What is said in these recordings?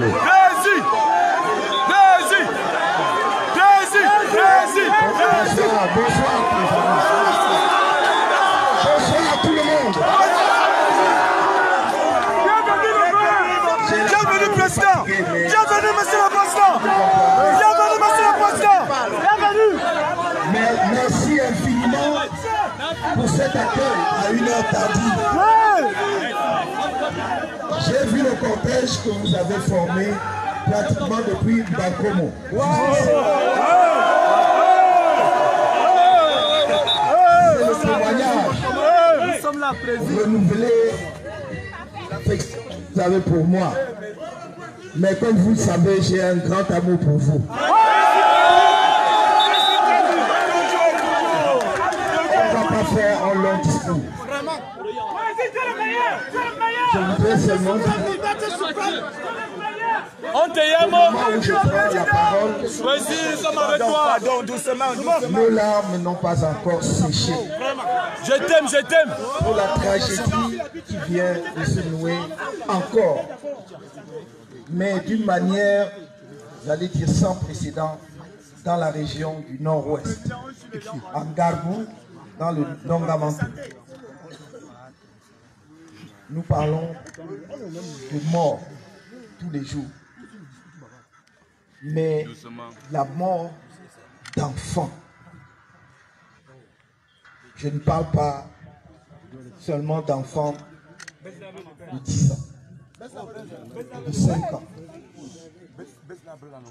Allez. Bonsoir à tout le monde. Bienvenue président. Bienvenue monsieur le président. Bienvenue monsieur le président. Bienvenue. Merci infiniment pour cet accueil à une heure tardive. J'ai vu le cortège que vous avez formé pratiquement depuis Bakomo. C'est le témoignage. Nous sommes là, président. Renouveler l'affection que vous avez pour moi. Mais comme vous le savez, j'ai un grand amour pour vous. On ne va pas faire un long discours. Je voudrais seulement dire On te aime. au moment où je prends la parole, Vas-y, nous sommes avec toi. Pardon, doucement, doucement. nos larmes n'ont pas encore séché. Je t'aime, je t'aime. Pour la tragédie qui vient de se nouer encore. Mais d'une manière, j'allais dire sans précédent, dans la région du nord-ouest, en Garbou, dans le Nongamantou. Nous parlons de mort tous les jours, mais la mort d'enfants. Je ne parle pas seulement d'enfants de 10 ans, de 5 ans,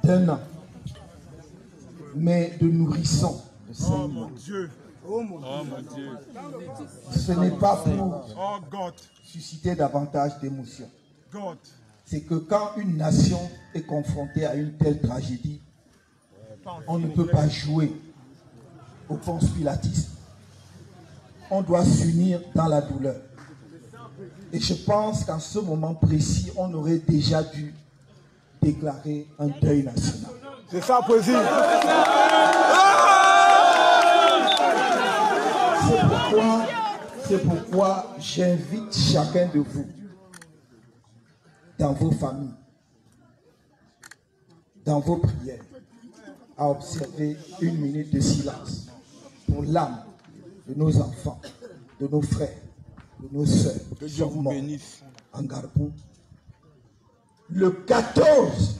d'1 an, mais de nourrissons de 5 mois. Oh mon Dieu. Ce n'est pas pour susciter davantage d'émotions. C'est que quand une nation est confrontée à une telle tragédie, on ne peut pas jouer au conspiratisme. On doit s'unir dans la douleur. Et je pense qu'en ce moment précis, on aurait déjà dû déclarer un deuil national. C'est ça, président. C'est pourquoi j'invite chacun de vous, dans vos familles, dans vos prières, à observer 1 minute de silence pour l'âme de nos enfants, de nos frères, de nos sœurs qui sont morts en Garbou. Le 14,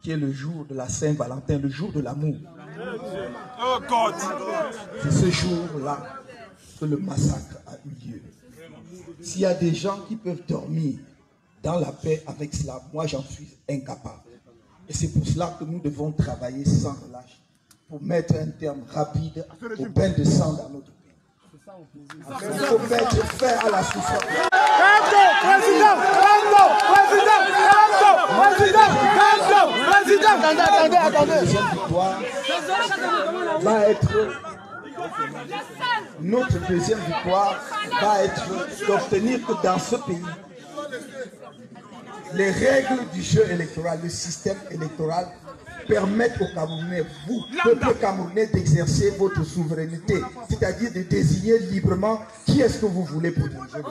qui est le jour de la Saint-Valentin, le jour de l'amour. C'est ce jour-là que le massacre a eu lieu. S'il y a des gens qui peuvent dormir dans la paix avec cela, moi j'en suis incapable. Et c'est pour cela que nous devons travailler sans relâche pour mettre un terme rapide au bain de sang dans notre pays. Il faut mettre fin à la souffrance. Notre deuxième victoire va être d'obtenir que dans ce pays, les règles du jeu électoral, le système électoral permettent aux Camerounais, vous, peuple camerounais, d'exercer votre souveraineté, c'est-à-dire de désigner librement qui est-ce que vous voulez pour diriger.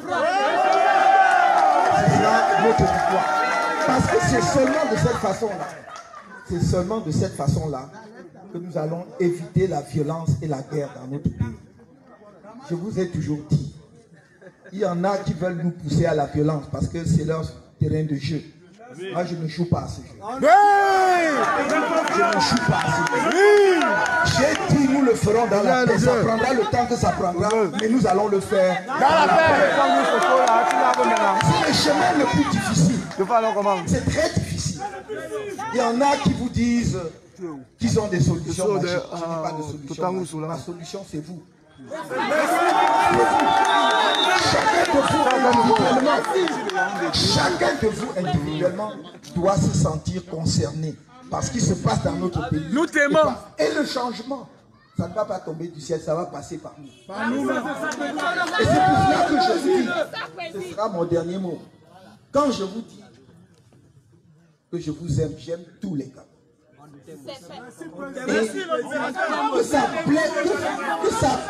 C'est ça notre victoire. Parce que c'est seulement de cette façon-là, c'est seulement de cette façon-là que nous allons éviter la violence et la guerre dans notre pays. Je vous ai toujours dit, il y en a qui veulent nous pousser à la violence parce que c'est leur terrain de jeu. Moi, je ne joue pas à ce jeu. Je ne joue pas à ce jeu. J'ai dit, nous le ferons dans la paix. Ça prendra le temps que ça prendra, mais nous allons le faire dans la paix. C'est le chemin le plus difficile. C'est très difficile. Il y en a qui vous disent qu'ils ont des solutions magiques. Je n'ai pas de solution magique. Ma solution, c'est vous. Chacun de vous individuellement doit se sentir concerné par ce qui se passe dans notre pays. Nous t'aimons. Et le changement, ça ne va pas tomber du ciel, ça va passer par nous. Et c'est pour cela que je vous dis, ce sera mon dernier mot. Quand je vous dis que je vous aime, j'aime tous les gars. Et que ça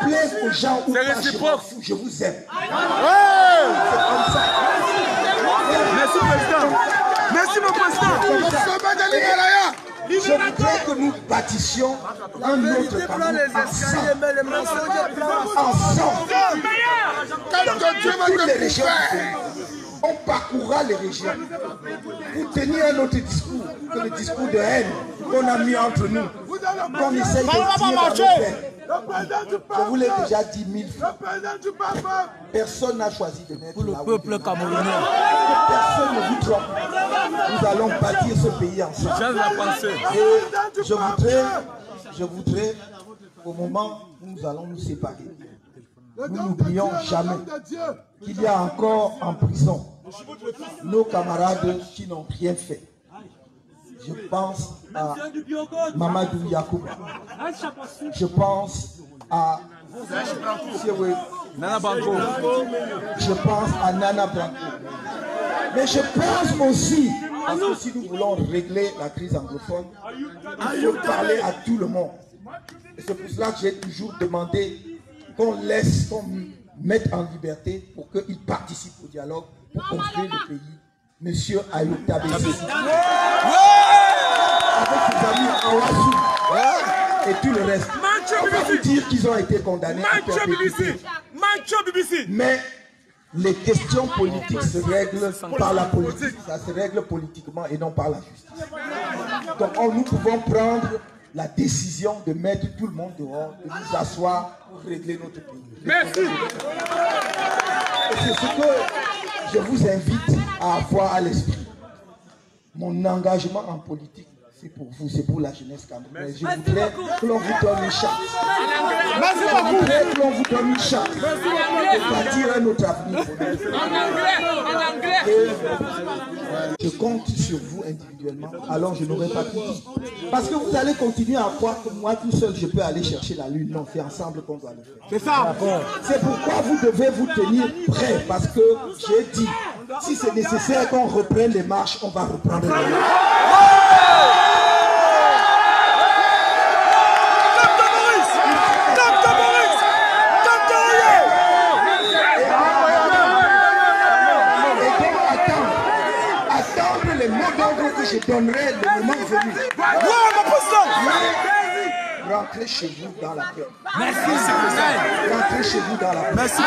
plaise aux gens ou pas, je vous aime. Merci président. Merci mon comme ça. Je voudrais que nous bâtissions un autre Cameroun ensemble. Dans toutes les régions du pays. On parcourra les régions pour tenir un autre discours que le discours de haine qu'on a mis entre nous, qu'on essaye de dire dans nos peines. Je vous l'ai déjà dit 1000 fois. Personne n'a choisi de naître là. Pour le peuple camerounais. Personne ne vous trompe. Nous allons bâtir ce pays ensemble. J'aime la pensée. Et je voudrais, au moment où nous allons nous séparer, nous n'oublions jamais qu'il y a encore en prison nos camarades qui n'ont rien fait. Je pense à Mamadou Yacoub. Je pense à Nana Banko. Je pense à Nana Banko. Mais je pense aussi, parce que si nous voulons régler la crise anglophone, il faut parler à tout le monde. Et c'est pour cela que j'ai toujours demandé qu'on mette en liberté pour qu'il participe au dialogue pour construire le pays. Monsieur Ayoub Tabessi. Avec ses amis Awassou et tout le reste. On va vous dire qu'ils ont été condamnés à perpétuité. Mais les questions politiques se règlent par la politique. Ça se règle politiquement et non par la justice. Donc nous pouvons prendre la décision de mettre tout le monde dehors, de nous asseoir pour régler notre pays. Merci. Et c'est ce que je vous invite à avoir à l'esprit. Mon engagement en politique, c'est pour vous, c'est pour la jeunesse camerounaise. Je voudrais que l'on vous donne une chance. Je voudrais que l'on vous donne une chance de bâtir un autre avenir. Et je compte sur vous individuellement, alors je n'aurai pas tout dit. Parce que vous allez continuer à croire que moi tout seul je peux aller chercher la lune. Non, c'est ensemble qu'on doit le faire. C'est ça. C'est pourquoi vous devez vous tenir prêts. Parce que j'ai dit, si c'est nécessaire qu'on reprenne les marches, on va reprendre les marches. Les mots d'ordre que je donnerai le moment venu. Rentrez chez vous dans la paix. Merci. Rentrez chez vous dans la paix. Merci.